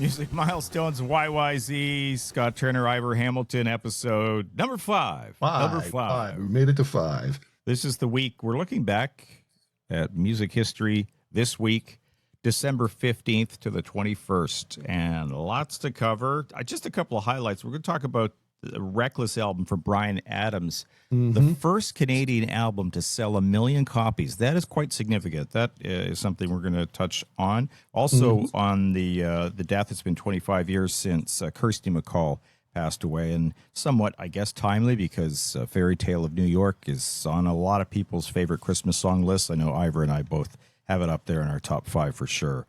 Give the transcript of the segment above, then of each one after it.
Music Milestones YYZ, Scott Turner, Ivor Hamilton, episode number 5. Number 5. We made it to 5. This is the week we're looking back at music history this week, December 15th to the 21st, and lots to cover. Just a couple of highlights. We're going to talk about the Reckless album from Bryan Adams, the first Canadian album to sell 1 million copies. That is quite significant. That is something we're going to touch on. Also on the death. It's been 25 years since Kirsty MacColl passed away, and somewhat, I guess, timely because Fairy Tale of New York is on a lot of people's favorite Christmas song lists. I know Ivor and I both have it up there in our top 5 for sure.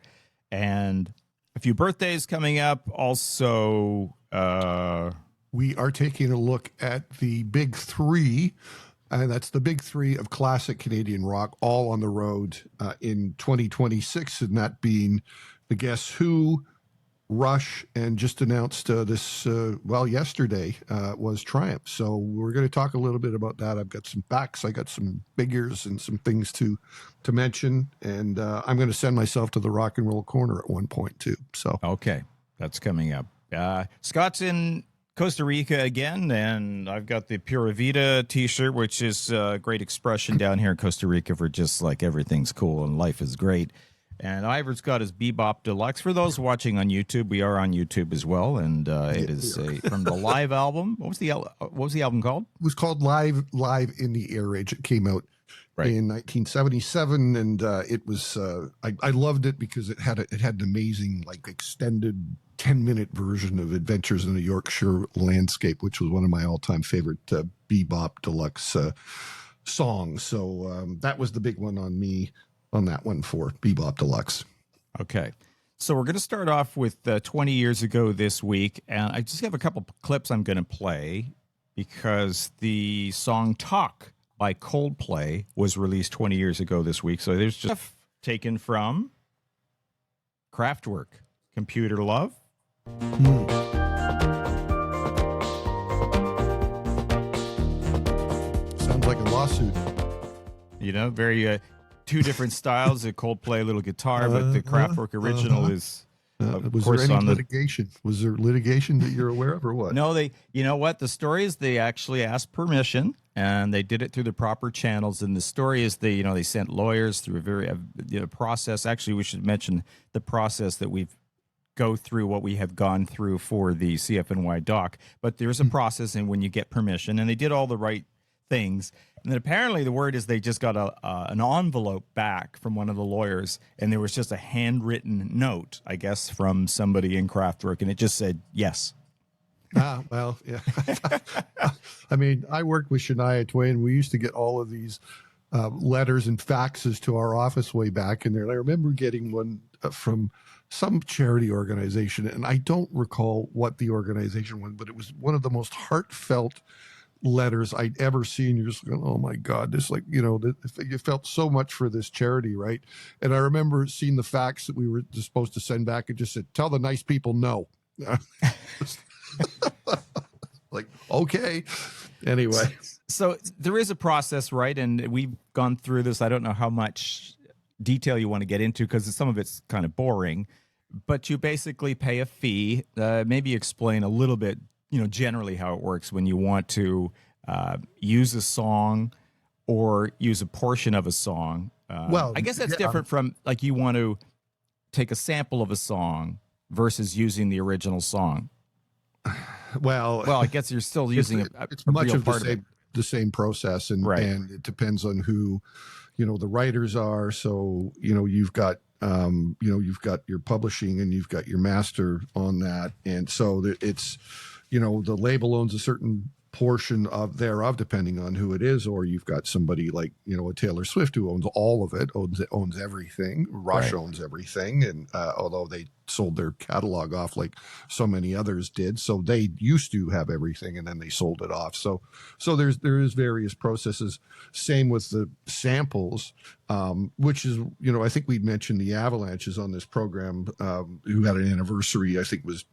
And a few birthdays coming up. Also, we are taking a look at the big 3, and that's the big 3 of classic Canadian rock, all on the road in 2026, and that being the Guess Who, Rush, and just announced yesterday was Triumph. So we're going to talk a little bit about that. I've got some facts, I got some figures, and some things to mention, and I'm going to send myself to the Rock and Roll Corner at one point too. So okay, that's coming up. Scott's in Costa Rica again, and I've got the Pura Vida t-shirt, which is a great expression down here in Costa Rica for just like everything's cool and life is great. And Ivor's got his Bebop Deluxe. For those watching on YouTube, we are on YouTube as well, and it is from the live album. What was the album called? It was called Live in the Air Age. It came out in 1977, and it was I loved it because it had an amazing extended 10-minute version of Adventures in the Yorkshire Landscape, which was one of my all-time favorite Bebop Deluxe songs. So that was the big one on me on that one for Bebop Deluxe. Okay. So we're going to start off with 20 years ago this week, and I just have a couple clips I'm going to play because the song Talk by Coldplay was released 20 years ago this week. So there's just stuff taken from Kraftwerk, Computer Love. Sounds like a lawsuit. You know, very two different styles. The Coldplay little guitar, but the Kraftwerk original is. Was there any litigation? Was there litigation that you're aware of, or what? No, you know what? The story is they actually asked permission, and they did it through the proper channels. And the story is they sent lawyers through a very process. Actually, we should mention the process that we've go through what we have gone through for the CFNY doc. But there's a process, and when you get permission, and they did all the right things. And then apparently the word is they just got an envelope back from one of the lawyers, and there was just a handwritten note, I guess, from somebody in Kraftwerk, and it just said yes. Well, yeah. I mean, I worked with Shania Twain. We used to get all of these letters and faxes to our office way back in there. And I remember getting one from some charity organization, and I don't recall what the organization was, but it was one of the most heartfelt letters I'd ever seen. You're just going, oh my God, this you felt so much for this charity, right? And I remember seeing the fax that we were supposed to send back. It just said, tell the nice people no. Like, okay. Anyway. So there is a process, right? And we've gone through this. I don't know how much detail you want to get into because some of it's kind of boring, but you basically pay a fee. Maybe explain a little bit, generally how it works when you want to use a song or use a portion of a song. Well, I guess that's different from like you want to take a sample of a song versus using the original song. Well, I guess you're still using it's much of the same process, and it depends on who, the writers are. So, you've got your publishing and you've got your master on that. And so it's, the label owns a certain portion of thereof, depending on who it is, or you've got somebody like, a Taylor Swift who owns all of it, owns everything. Rush owns everything. And although they sold their catalog off like so many others did, so they used to have everything and then they sold it off. So there is various processes. Same with the samples, which is, I think we'd mentioned the Avalanches on this program, who had an anniversary, I think was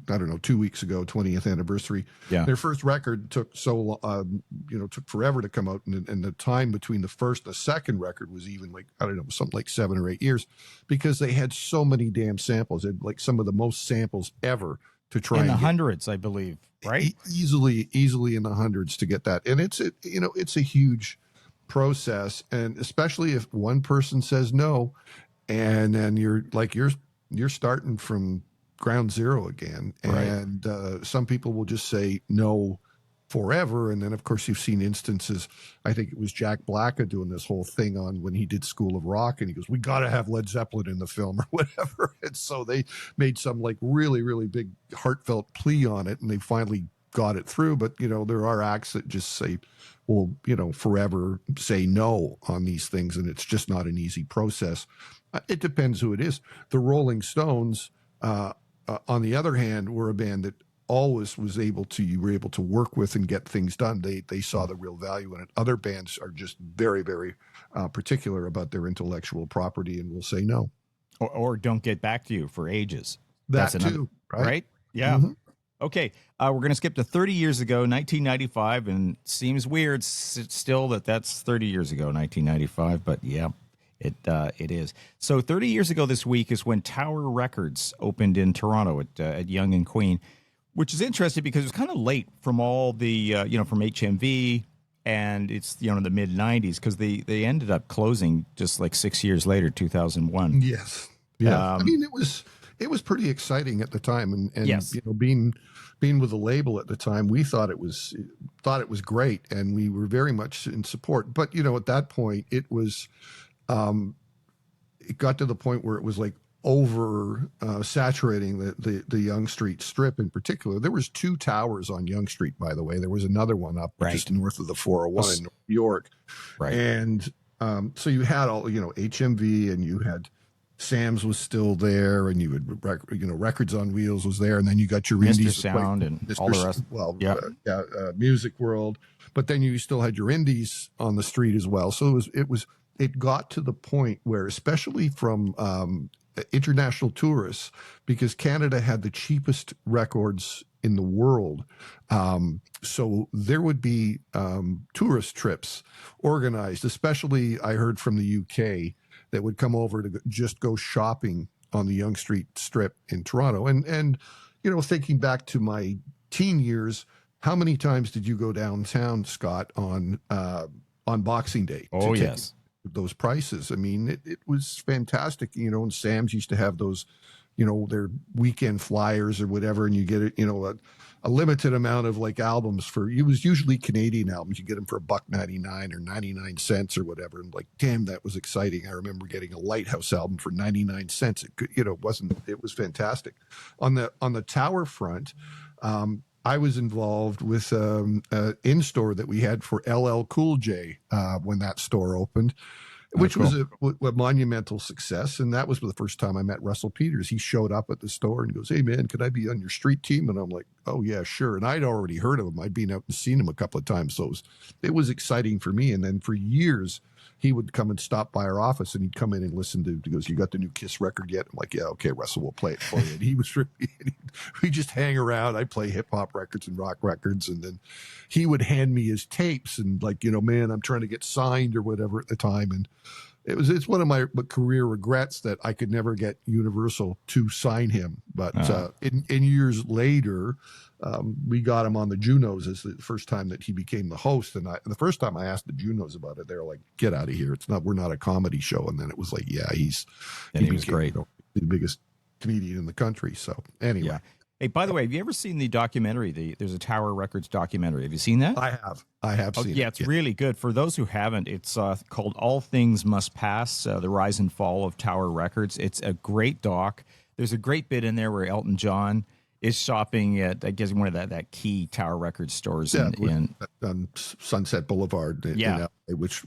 I don't know, 2 weeks ago, 20th anniversary. Yeah. Their first record took took forever to come out. And the time between the first and the second record was even like, I don't know, something like 7 or 8 years, because they had so many damn samples. They had like some of the most samples ever to try in the hundreds, I believe, right? Easily in the hundreds to get that. And it's a huge process. And especially if one person says no, and then you're starting from ground zero again. Right. And some people will just say no forever. And then, of course, you've seen instances. I think it was Jack Blacka doing this whole thing on when he did School of Rock, and he goes, we got to have Led Zeppelin in the film or whatever. And so they made some like really, really big heartfelt plea on it, and they finally got it through. But, there are acts that just say, well, forever say no on these things. And it's just not an easy process. It depends who it is. The Rolling Stones, on the other hand, were a band that always you were able to work with and get things done. They saw the real value in it. Other bands are just very, very particular about their intellectual property and will say no. Or don't get back to you for ages. That's too, right? Yeah. Mm-hmm. Okay. We're going to skip to 30 years ago, 1995, and it seems weird still that's 30 years ago, 1995, but yeah. It is. So 30 years ago this week is when Tower Records opened in Toronto at Yonge and Queen, which is interesting because it was kind of late from all the, from HMV, and it's, the mid 90s, because they ended up closing just like 6 years later, 2001. Yes. Yeah. I mean, it was pretty exciting at the time. And yes. Being with the label at the time, we thought it was great, and we were very much in support. But, at that point, it was, it got to the point where it was like over saturating the Yonge Street strip in particular. There was 2 towers on Yonge Street, by the way. There was another one up just north of the 401 in New York. Right. And so you had all, HMV, and you had Sam's was still there, and you had, Records on Wheels was there. And then you got your Mr. indies. Sound and all the rest. Well, Music World. But then you still had your indies on the street as well. So it got to the point where, especially from international tourists, because Canada had the cheapest records in the world. So there would be tourist trips organized, especially I heard from the UK, that would come over to just go shopping on the Yonge Street strip in Toronto. And thinking back to my teen years, how many times did you go downtown, Scott, on Boxing Day? Oh, yes. Those prices. I mean, it was fantastic, and Sam's used to have those, their weekend flyers or whatever, and you get it, a limited amount of like albums it was usually Canadian albums. You get them for $1.99 or 99 cents or whatever. And like, damn, that was exciting. I remember getting a Lighthouse album for 99 cents. It was fantastic. On the Tower front, I was involved with an in-store that we had for LL Cool J when that store opened, which was a monumental success. And that was the first time I met Russell Peters. He showed up at the store and goes, "Hey, man, could I be on your street team?" And I'm like, "Oh, yeah, sure." And I'd already heard of him. I'd been out and seen him a couple of times. So it was exciting for me. And then for years, he would come and stop by our office, and he'd come in and listen to, he goes, "You got the new Kiss record yet?" I'm like, "Yeah, okay, Russell, we'll play it for you." And he was really, we just hang around. I'd play hip hop records and rock records. And then he would hand me his tapes and like, man, I'm trying to get signed or whatever at the time. And it's one of my career regrets that I could never get Universal to sign him. But in years later, we got him on the Junos as the first time that he became the host. And the first time I asked the Junos about it, they were like, "Get out of here. We're not a comedy show." And then it was like, yeah, he was great. The biggest comedian in the country. So anyway. Yeah. Hey, by the way, have you ever seen the documentary? There's a Tower Records documentary. Have you seen that? I have seen it. Yeah, it's really good. For those who haven't, it's called All Things Must Pass, the Rise and Fall of Tower Records. It's a great doc. There's a great bit in there where Elton John is shopping at, I guess, one of that key Tower Records stores in on Sunset Boulevard. In LA, which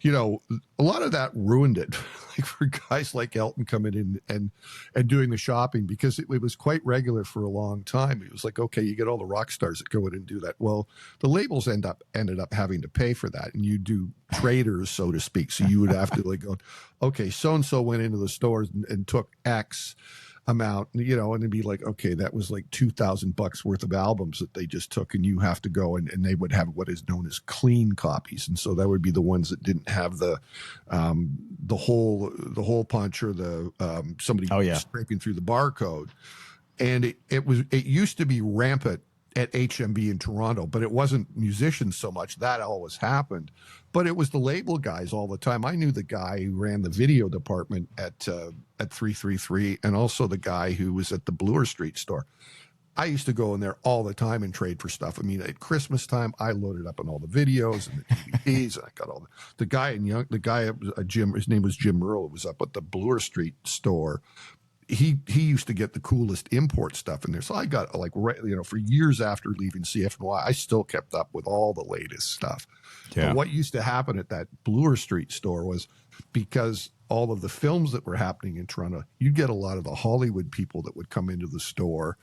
a lot of that ruined it. Like for guys like Elton coming in and doing the shopping, because it was quite regular for a long time. It was like, okay, you get all the rock stars that go in and do that. Well, the labels ended up having to pay for that, and you do traders, so to speak. So you would have to like go, okay, so and so went into the stores and took X. amount, and it'd be like, okay, that was like $2,000 worth of albums that they just took, and you have to go and they would have what is known as clean copies, and so that would be the ones that didn't have the hole punch or the somebody scraping through the barcode. And it used to be rampant at HMV in Toronto, but it wasn't musicians so much. That always happened, but it was the label guys all the time. I knew the guy who ran the video department at 333, and also the guy who was at the Bloor Street store. I used to go in there all the time and trade for stuff. I mean, at Christmas time, I loaded up on all the videos and the DVDs, and I got all the guy Jim. His name was Jim Earl. It was up at the Bloor Street store. He used to get the coolest import stuff in there. So I got for years after leaving CFNY, I still kept up with all the latest stuff. Yeah. But what used to happen at that Bloor Street store was, because all of the films that were happening in Toronto, you'd get a lot of the Hollywood people that would come into the store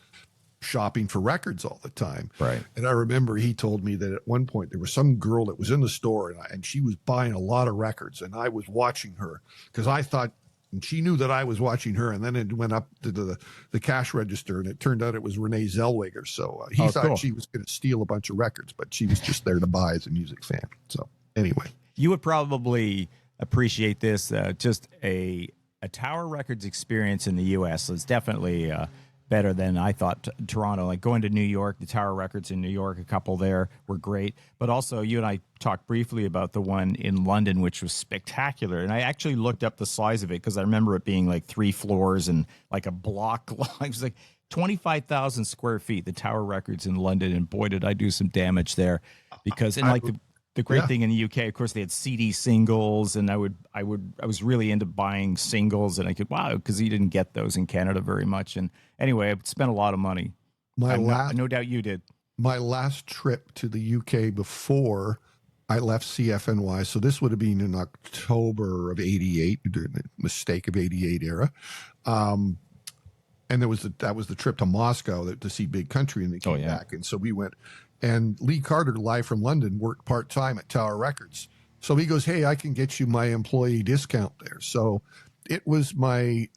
shopping for records all the time. Right. And I remember he told me that at one point there was some girl that was in the store and she was buying a lot of records, and I was watching her because I thought, and she knew that I was watching her, and then it went up to the cash register, and it turned out it was Renee Zellweger. So he thought she was going to steal a bunch of records, but she was just there to buy as a music fan. So anyway. You would probably appreciate this. Just a Tower Records experience in the U.S. is definitely better than I thought Toronto. Like going to New York, the Tower Records in New York, a couple there were great. But also you and I talked briefly about the one in London, which was spectacular. And I actually looked up the size of it because I remember it being like 3 floors and like a block long. It was like 25,000 square feet, the Tower Records in London. And boy, did I do some damage there, because the great thing in the UK, of course, they had CD singles, and I was really into buying singles, and I could, because you didn't get those in Canada very much. And anyway, I spent a lot of money. No doubt you did. My last trip to the UK before I left CFNY, so this would have been in October of '88, during the mistake of '88 era. And that was the trip to Moscow to see Big Country, and they came back, and so we went. And Lee Carter, live from London, worked part-time at Tower Records. So he goes, hey, I can get you my employee discount there. So it was my,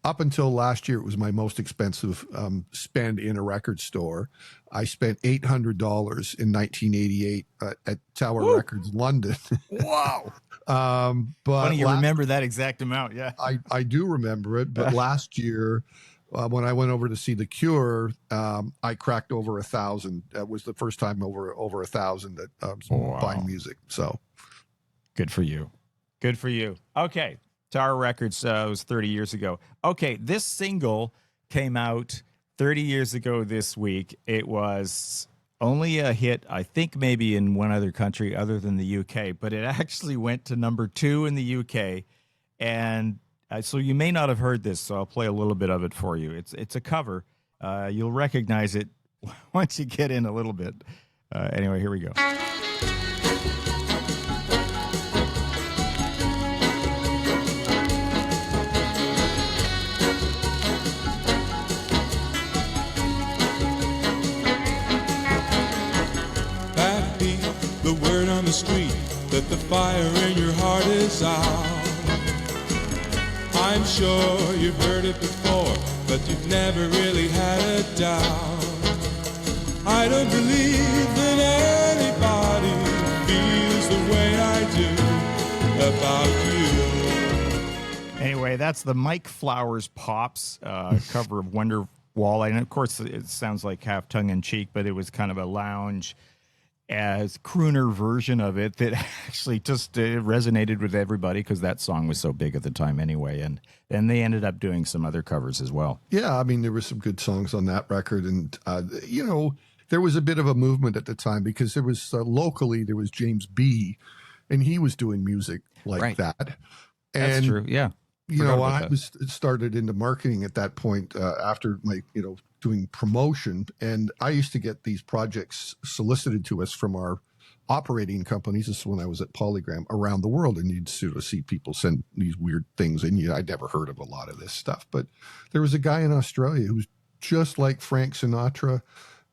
up until last year, it was my most expensive spend in a record store. I spent $800 in 1988 at Tower Records, London. Wow. But funny you remember that exact amount. Yeah, I do remember it. But last year, when I went over to see The Cure, I cracked over 1,000. That was the first time over 1,000 that buying music. So good for you. Good for you. Okay. Tower Records was 30 years ago. Okay. This single came out 30 years ago this week. It was only a hit, I think, maybe in one other country other than the UK, but it actually went to number 2 in the UK. And so you may not have heard this, so I'll play a little bit of it for you. It's a cover. You'll recognize it once you get in a little bit. Anyway, here we go. That be the word on the street that the fire in your heart is out. I'm sure you've heard it before, but you've never really had a doubt. I don't believe that anybody feels the way I do about you. Anyway, that's the Mike Flowers Pops cover of Wonderwall. And of course, it sounds like half tongue-in-cheek, but it was kind of a lounge as crooner version of it that actually just resonated with everybody because that song was so big at the time anyway. And then they ended up doing some other covers as well. Yeah, I mean, there were some good songs on that record. And, there was a bit of a movement at the time because there was locally, there was James B. and he was doing music like that. And, that's true, yeah. I was started into marketing at that point after my, doing promotion. And I used to get these projects solicited to us from our operating companies. This is when I was at Polygram around the world. And you'd sort of see people send these weird things in. I'd never heard of a lot of this stuff. But there was a guy in Australia who was just like Frank Sinatra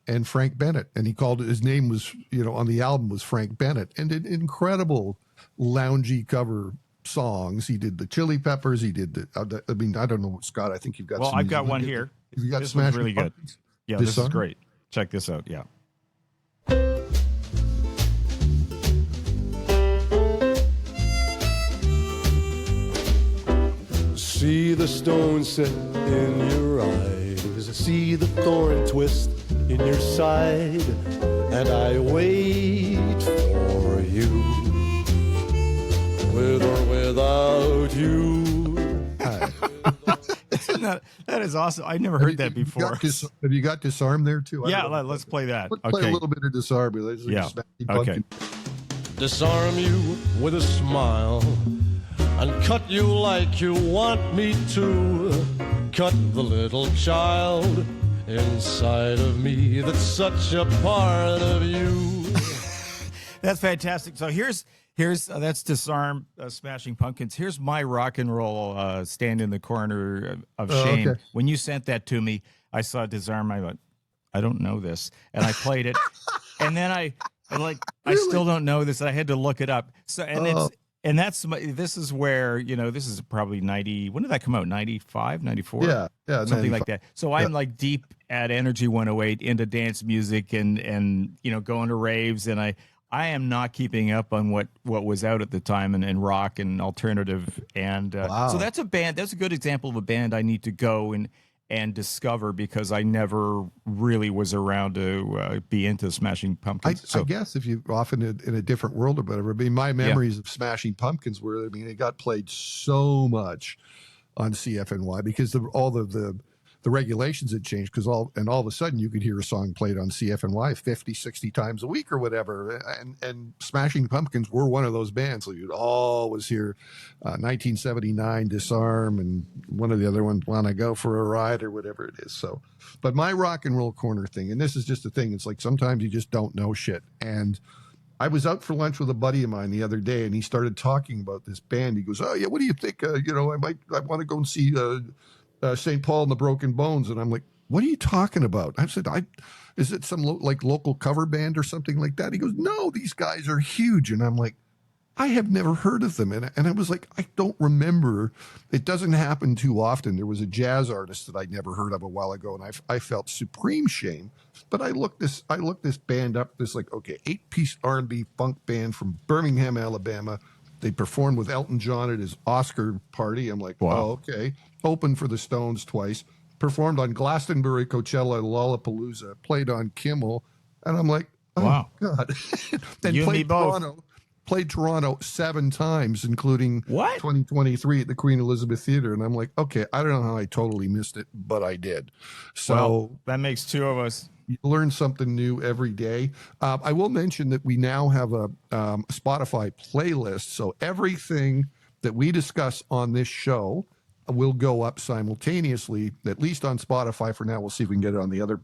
and Frank Bennett. And he called it, his name was, on the album was Frank Bennett. And an incredible loungy cover songs. He did the Chili Peppers. He did the. I mean, I don't know, Scott. I think you've got. Well, some I've got one music. here. Have you got This one's really good. Pumpkins? Yeah, This this song? is great. Check this out. Yeah. See the stone set in your eyes, see the thorn twist in your side, and I wait for you, with or without you. That is awesome. I never heard that before. Have you got Disarm there too? Yeah, let's play that. Let's play a little bit of Disarm. Yeah. Okay. Disarm you with a smile and cut you like you want me to. Cut the little child inside of me that's such a part of you. That's fantastic. So here's that's Disarm, Smashing Pumpkins. Here's my rock and roll stand in the corner of shame. Okay. When you sent that to me, I saw Disarm. I went, I don't know this, and I played it, and then I still don't know this. And I had to look it up. So this is where this is probably 90. When did that come out? 95, 94? Yeah, something 95. like that. So I'm like deep at Energy 108 into dance music and going to raves, and I am not keeping up on what was out at the time and rock and alternative. And Wow. So that's a band. That's a good example of a band I need to go and discover, because I never really was around to be into Smashing Pumpkins. I guess if you're often in a different world or whatever. I mean, my memories of Smashing Pumpkins were, it got played so much on CFNY because all the regulations had changed, because all of a sudden you could hear a song played on CFNY 50, 60 times a week or whatever. And Smashing Pumpkins were one of those bands. So you'd always hear 1979 Disarm and one of the other ones, Wanna Go for a Ride or whatever it is. So, but my rock and roll corner thing, and this is just a thing, it's like sometimes you just don't know shit. And I was out for lunch with a buddy of mine the other day, and he started talking about this band. He goes, "Oh yeah, what do you think? I want to go and see St. Paul and the Broken Bones." And I'm like, "What are you talking about?" I said, "Is it some local cover band or something like that?" He goes, "No, these guys are huge." And I'm like, "I have never heard of them." And I was like, "I don't remember. It doesn't happen too often." There was a jazz artist that I'd never heard of a while ago, and I felt supreme shame. But I looked this band up, this 8-piece R&B funk band from Birmingham, Alabama. They performed with Elton John at his Oscar party. I'm like, wow. Oh, okay. Opened for the Stones twice. Performed on Glastonbury, Coachella, Lollapalooza. Played on Kimmel. And I'm like, oh, wow. God. Then You and me both. Played Toronto 7 times, including What? 2023 at the Queen Elizabeth Theatre. And I'm like, okay, I don't know how I totally missed it, but I did. So well, that makes 2 of us. you learn something new every day. I will mention that we now have a Spotify playlist. So everything that we discuss on this show will go up simultaneously, at least on Spotify for now. We'll see if we can get it on the other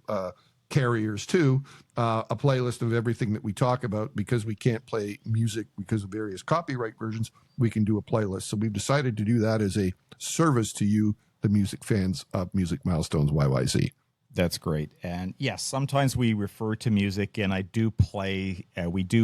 carriers too. A playlist of everything that we talk about, because we can't play music because of various copyright versions. We can do a playlist. So we've decided to do that as a service to you, the music fans of Music Milestones YYZ. That's great. And yes, sometimes we refer to music, and we do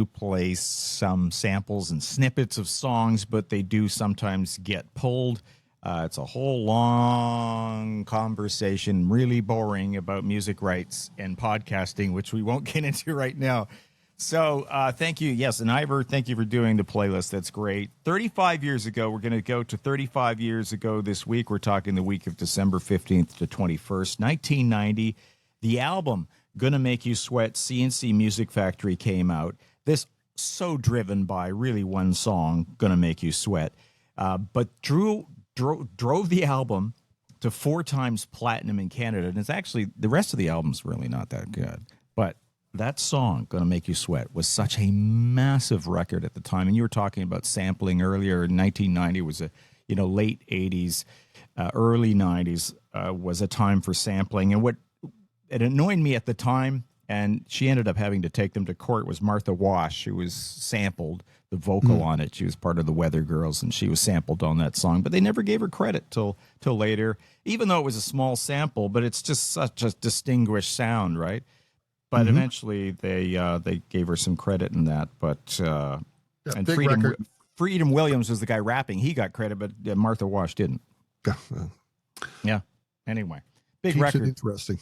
play some samples and snippets of songs, but they do sometimes get pulled. It's a whole long conversation, really boring, about music rights and podcasting, which we won't get into right now. So thank you. Yes, and Ivar, thank you for doing the playlist. That's great. 35 years ago, we're going to go to 35 years ago this week. We're talking the week of December 15th to 21st, 1990. The album, Gonna Make You Sweat, CNC Music Factory, came out. This so driven by really one song, Gonna Make You Sweat, but drove the album to 4 times platinum in Canada. And it's actually, the rest of the album's really not that good. But that song, Gonna Make You Sweat, was such a massive record at the time. And you were talking about sampling earlier. 1990 was a, late 80s, early 90s was a time for sampling. And what it annoyed me at the time, and she ended up having to take them to court, was Martha Wash, who was sampled the vocal on it. She was part of the Weather Girls, and she was sampled on that song. But they never gave her credit till later, even though it was a small sample. But it's just such a distinguished sound, right? But eventually they gave her some credit in that. But and big Freedom record. Freedom Williams was the guy rapping. He got credit, but Martha Wash didn't. Yeah. Anyway, big Keeps record. it interesting.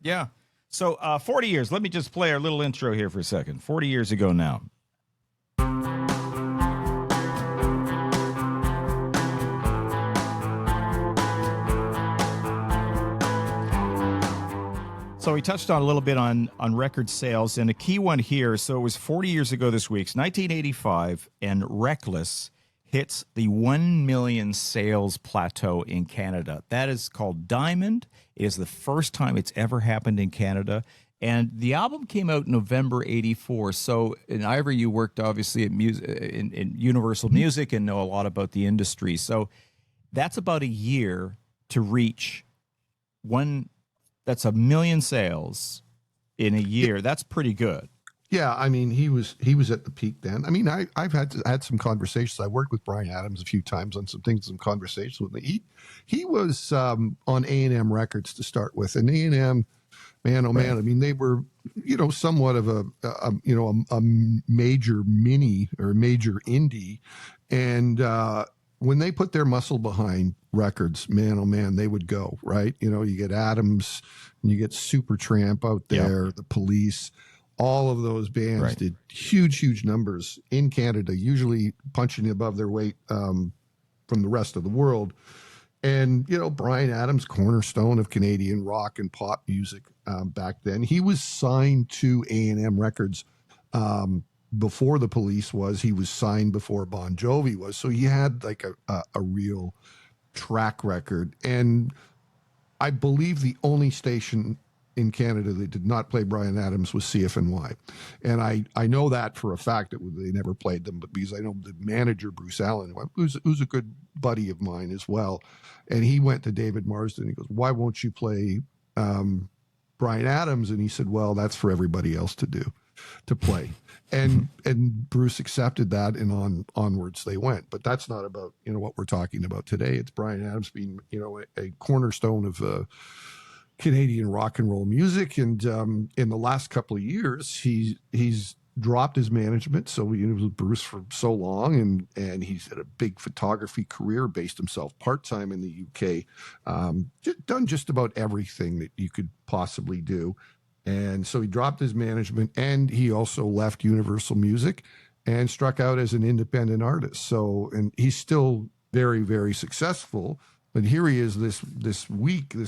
Yeah. So 40 years. Let me just play our little intro here for a second. 40 years ago now. So we touched on a little bit on record sales, and a key one here. So it was 40 years ago this week, 1985, and Reckless hits the 1 million sales plateau in Canada. That is called Diamond. It is the first time it's ever happened in Canada. And the album came out in November 84. So, and Ivor, you worked obviously at in Universal Music and know a lot about the industry. So that's about a year to reach one. That's 1 million sales in a year. That's pretty good. Yeah, I mean, he was at the peak then. I mean, I've had some conversations. I worked with Bryan Adams a few times on some things, some conversations with me. He was on A&M Records to start with, and A&M, man, oh man, I mean, they were, somewhat of a major mini or major indie, and when they put their muscle behind records, man, oh man, they would go, right? You get Adams and you get Supertramp out there, the Police, all of those bands did huge numbers in Canada, usually punching above their weight from the rest of the world. And, Bryan Adams, cornerstone of Canadian rock and pop music back then, he was signed to A&M Records before the Police was. He was signed before Bon Jovi was. So he had like a real track record. And I believe the only station in Canada that did not play Bryan Adams was CFNY. And I know that for a fact that they never played them, but because I know the manager, Bruce Allen, who's a good buddy of mine as well. And he went to David Marsden. He goes, "Why won't you play Bryan Adams?" And he said, "Well, that's for everybody else to play." And Bruce accepted that, and onwards they went. But that's not about what we're talking about today. It's Bryan Adams being a cornerstone of Canadian rock and roll music. And in the last couple of years, he's dropped his management. So he was with Bruce for so long, and he's had a big photography career, based himself part-time in the UK, done just about everything that you could possibly do. And so he dropped his management, and he also left Universal Music and struck out as an independent artist. So, and he's still very, very successful. But here he is this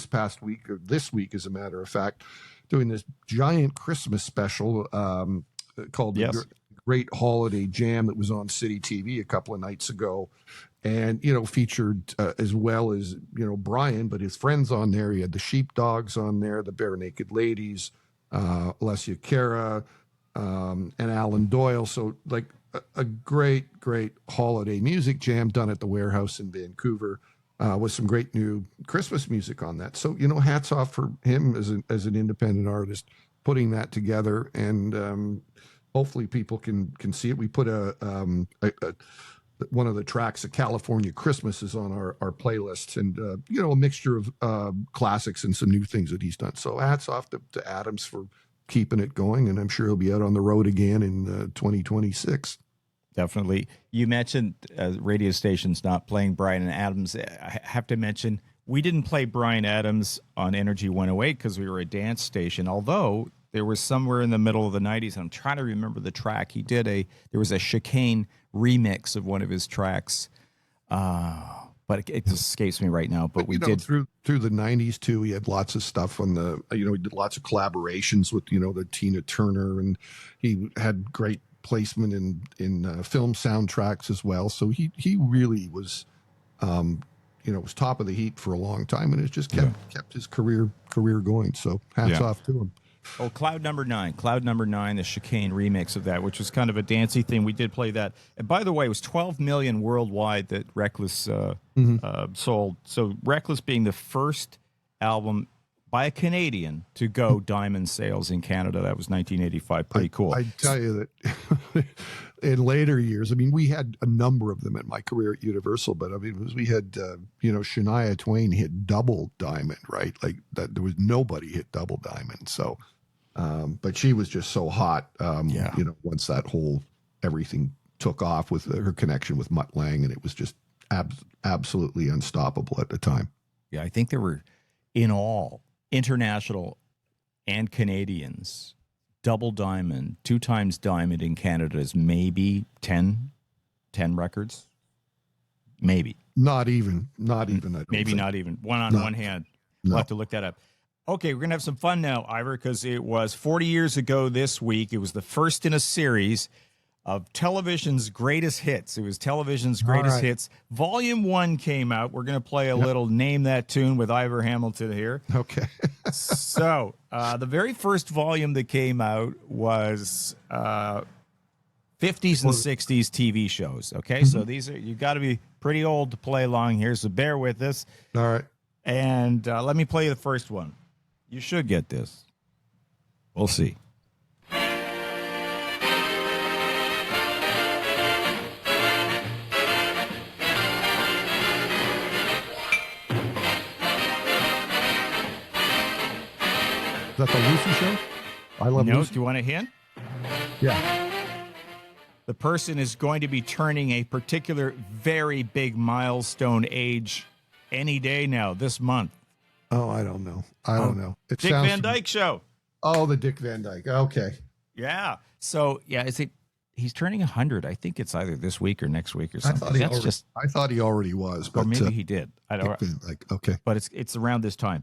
past week, or this week, as a matter of fact, doing this giant Christmas special called the Great Holiday Jam that was on City TV a couple of nights ago. And, featured as well as, Bryan, but his friends on there. He had the Sheepdogs on there, the Bare Naked Ladies, Alessia Cara, and Alan Doyle. So like a great holiday music jam done at the Warehouse in Vancouver, with some great new Christmas music on that. So, hats off for him as an independent artist, putting that together. And hopefully people can see it. We put one of the tracks of California Christmas is on our playlist, and a mixture of classics and some new things that he's done. So hats off to Adams for keeping it going, and I'm sure he'll be out on the road again in 2026. Definitely. You mentioned radio stations not playing Bryan Adams. I have to mention, we didn't play Bryan Adams on Energy 108 because we were a dance station, although there was somewhere in the middle of the 90s, and I'm trying to remember the track. There was a Chicane remix of one of his tracks, but it just escapes me right now. But we did through the 90s too. He had lots of stuff on the, he did lots of collaborations with, the Tina Turner, and he had great placement in film soundtracks as well. So he really was, was top of the heap for a long time, and it's just kept his career going. So hats off to him. Oh, Cloud Number 9, the Chicane remix of that, which was kind of a dancey thing. We did play that. And by the way, it was 12 million worldwide that Reckless sold. So Reckless being the first album by a Canadian to go diamond sales in Canada. That was 1985. Pretty cool. I tell you that in later years, I mean, we had a number of them in my career at Universal, but I mean, we had, Shania Twain hit double diamond, right? Like that, there was nobody hit double diamond. So, but she was just so hot, once that whole everything took off with her connection with Mutt Lange, and it was just absolutely unstoppable at the time. Yeah, I think there were, in all, international and Canadians, double diamond, 2 times diamond in Canada is maybe 10 records. Maybe. Not even. I don't maybe think. not even. One on one hand. We'll have to look that up. Okay, we're going to have some fun now, Ivor, because it was 40 years ago this week. It was the first in a series of television's greatest hits. It was television's greatest hits. Volume 1 came out. We're going to play a little Name That Tune with Ivor Hamilton here. Okay. So the very first volume that came out was 50s and 60s TV shows. Okay, so these are, you've got to be pretty old to play along here, so bear with us. All right. And let me play the first one. You should get this. We'll see. Is that the Lucy show? I love No, Lucy. do you want a hint? Yeah. The person is going to be turning a particular very big milestone age any day now, this month. Oh, I don't know. I don't know. It Dick sounds Van Dyke Show. Oh, the Dick Van Dyke. Okay. Yeah. So, yeah, he's turning 100. I think it's either this week or next week or something. I thought he already was, but or maybe he did. I don't Dick Van Dyke. Okay. But it's around this time.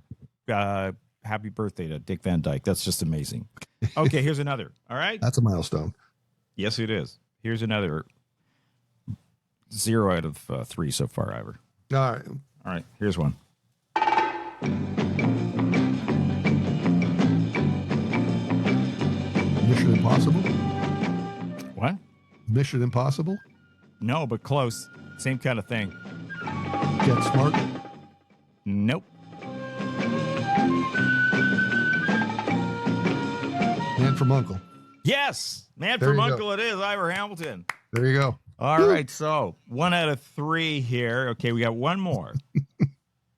Happy birthday to Dick Van Dyke. That's just amazing. Okay, here's another. All right. That's a milestone. Yes, it is. Here's another 0 out of 3 so far, Ivor. All right. All right, here's one. Mission Impossible? What? Mission Impossible? No, but close. Same kind of thing. Get Smart? Nope. Man from U.N.C.L.E. Yes, Man There from you U.N.C.L.E. It is, Ivor Hamilton. There you go. All right, so 1 out of 3 here. Okay, we got one more.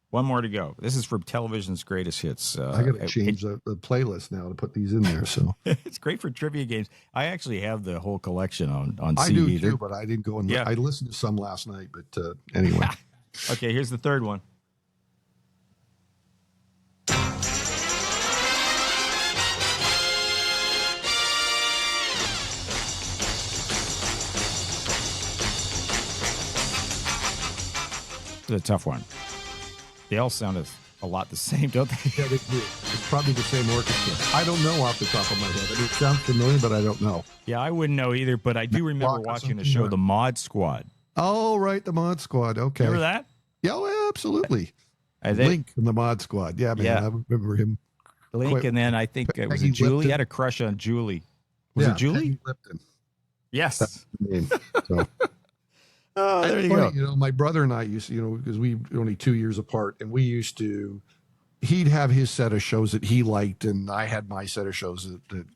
One more to go. This is from television's greatest hits. I got to change the playlist now to put these in there. So it's great for trivia games. I actually have the whole collection on I CD. do too, but I didn't go and I listened to some last night. But anyway, okay. Here's the third one. It's a tough one. They all sound a lot the same, don't they? Yeah, they do. It's probably the same orchestra. I don't know off the top of my head. I mean, it sounds familiar, but I don't know. Yeah, I wouldn't know either, but I do remember watching a show, The Mod Squad. Oh, right, the Mod Squad. Okay. Remember that? Yeah, well, absolutely. Link from the Mod Squad. Yeah, man, I remember him. Link, and then I think it was Julie. He had a crush on Julie. Was it Julie? Peggy Lipton. Yes. That's the name. So. Oh, there you go. You know, my brother and I used to, because we were only 2 years apart, and he'd have his set of shows that he liked, and I had my set of shows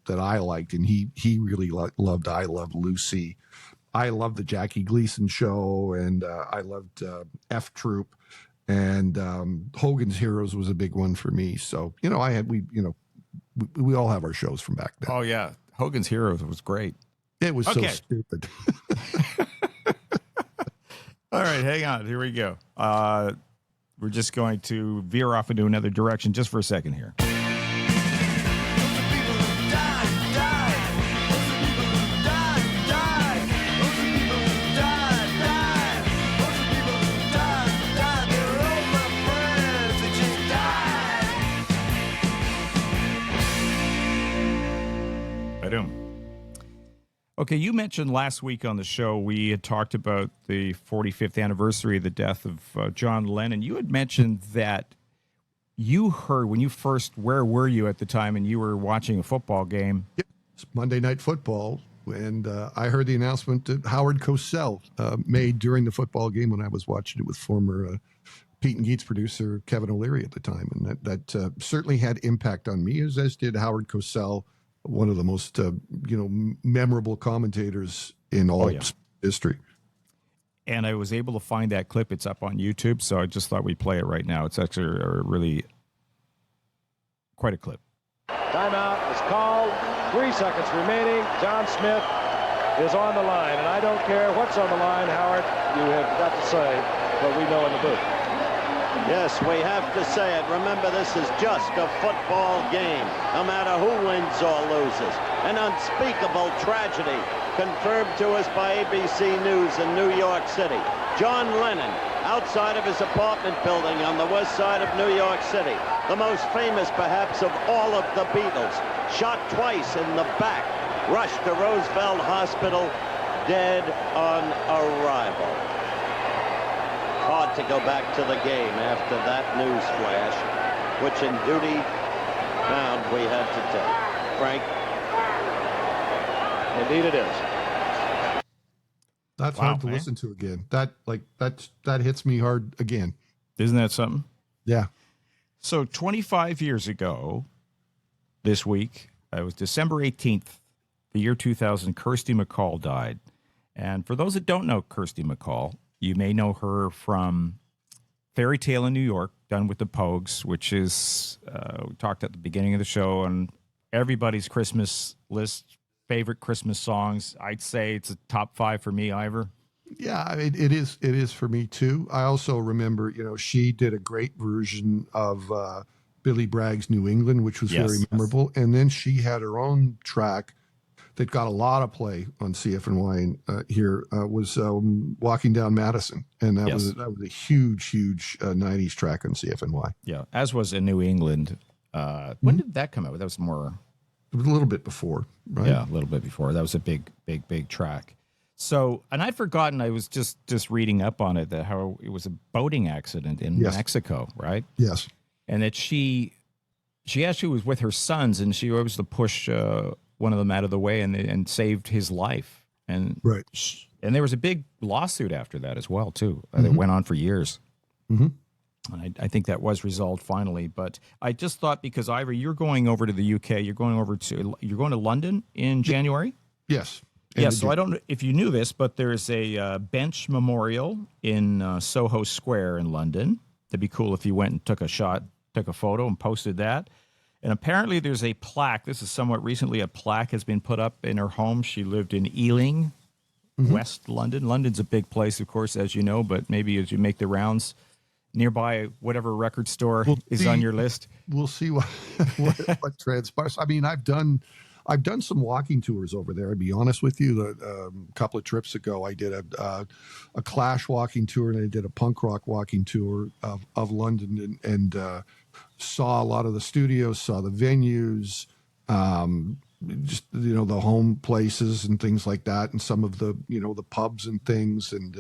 that I liked, and he really loved. I loved Lucy. I loved the Jackie Gleason show, and I loved F Troop, and Hogan's Heroes was a big one for me. So, you know, we all have our shows from back then. Oh yeah, Hogan's Heroes was great. It was so stupid. All right, hang on. Here we go. We're just going to veer off into another direction just for a second here. Okay, you mentioned last week on the show, we had talked about the 45th anniversary of the death of John Lennon. You had mentioned that you heard when you first, where were you at the time, and you were watching a football game? Yep. It's Monday Night Football, and I heard the announcement that Howard Cosell made during the football game when I was watching it with former Pete and Geets producer Kevin O'Leary at the time, and that certainly had impact on me, as did Howard Cosell, one of the most memorable commentators in all history. And I was able to find that clip. It's up on YouTube, so I just thought we'd play it right now. It's actually really quite a clip. Timeout is called. 3 seconds remaining. John Smith is on the line. And I don't care what's on the line, Howard, you have got to say what we know in the booth. Yes, we have to say it. Remember, this is just a football game, no matter who wins or loses. An unspeakable tragedy confirmed to us by ABC News in New York City. John Lennon, outside of his apartment building on the west side of New York City, the most famous perhaps of all of the Beatles, shot twice in the back, rushed to Roosevelt Hospital, dead on arrival. Hard to go back to the game after that news flash, which in duty bound we had to take. Frank? Indeed it is. That's hard to listen to again. That hits me hard again. Isn't that something? Yeah. So 25 years ago, this week, it was December 18th, the year 2000, Kirsty MacColl died. And for those that don't know Kirsty MacColl, you may know her from Fairy Tale in New York, done with the Pogues, which is, we talked at the beginning of the show, on everybody's Christmas list, favorite Christmas songs. I'd say it's a top 5 for me, Ivor. Yeah, it is for me too. I also remember, she did a great version of Billy Bragg's New England, which was very memorable. And then she had her own track that got a lot of play on CFNY here, was Walking Down Madison. And that was a huge 90s track on CFNY. Yeah, as was in New England. When did that come out? That was more... It was a little bit before, right? Yeah, a little bit before. That was a big track. So, and I'd forgotten, I was just reading up on it, that how it was a boating accident in Mexico, right? Yes. And that she actually was with her sons, and she was able to push one of them out of the way and saved his life. And right. And there was a big lawsuit after that as well, too. That went on for years. Mm-hmm. And I think that was resolved finally. But I just thought, because Ivor, you're going over to the UK, you're going to London in January? Yes. Yes. So I don't know if you knew this, but there's a bench memorial in Soho Square in London. It'd be cool if you went and took a photo and posted that. And apparently there's a plaque. This is somewhat recently. A plaque has been put up in her home. She lived in Ealing, West London. London's a big place, of course, as you know, but maybe as you make the rounds nearby, whatever record store is on your list. We'll see what transpires. I mean, I've done some walking tours over there. I'd be honest with you. A couple of trips ago, I did a Clash walking tour, and I did a punk rock walking tour of London, and saw a lot of the studios, saw the venues, just the home places and things like that, and some of the the pubs and things, and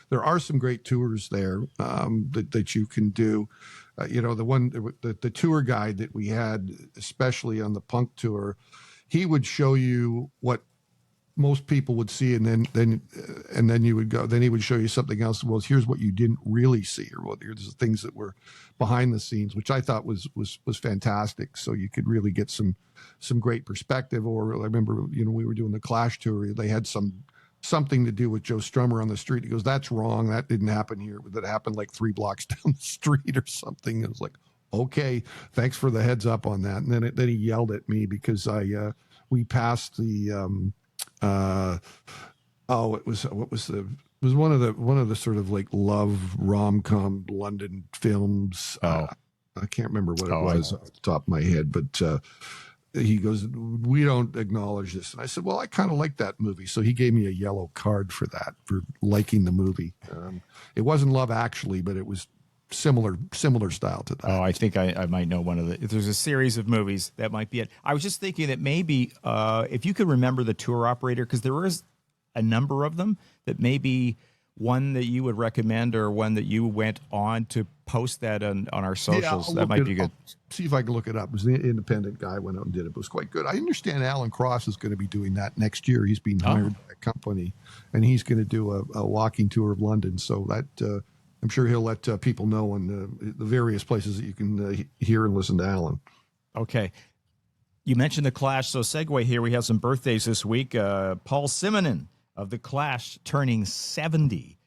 there are some great tours there that you can do. The tour guide that we had, especially on the punk tour, he would show you what most people would see, and then you would go. Then he would show you something else. Well, here's what you didn't really see, or here's the things that were behind the scenes, which I thought was fantastic. So you could really get some great perspective. Or I remember, we were doing the Clash tour. They had something to do with Joe Strummer on the street. He goes, "That's wrong. That didn't happen here. That happened like 3 blocks down the street or something." It was like, okay, thanks for the heads up on that. And then he yelled at me because we passed the it was one of the sort of like love rom-com London films. I can't remember what it was off the top of my head, but he goes, "We don't acknowledge this." And I said, "Well, I kind of like that movie." So he gave me a yellow card for that, for liking the movie. It wasn't Love Actually, but it was similar style to that. Oh, I think I might know one of the. If there's a series of movies, that might be it. I was just thinking that maybe if you could remember the tour operator, because there is a number of them, that maybe one that you would recommend, or one that you went on to post that on our socials. That might be good. I'll see if I can look it up. It was the independent guy went out and did it. It was quite good. I understand Alan Cross is going to be doing that next year. He's being hired by a company, and he's going to do a walking tour of London. So that I'm sure he'll let people know on the various places that you can hear and listen to Alan. Okay. You mentioned the Clash, so segue here. We have some birthdays this week. Paul Simonon of the Clash turning 70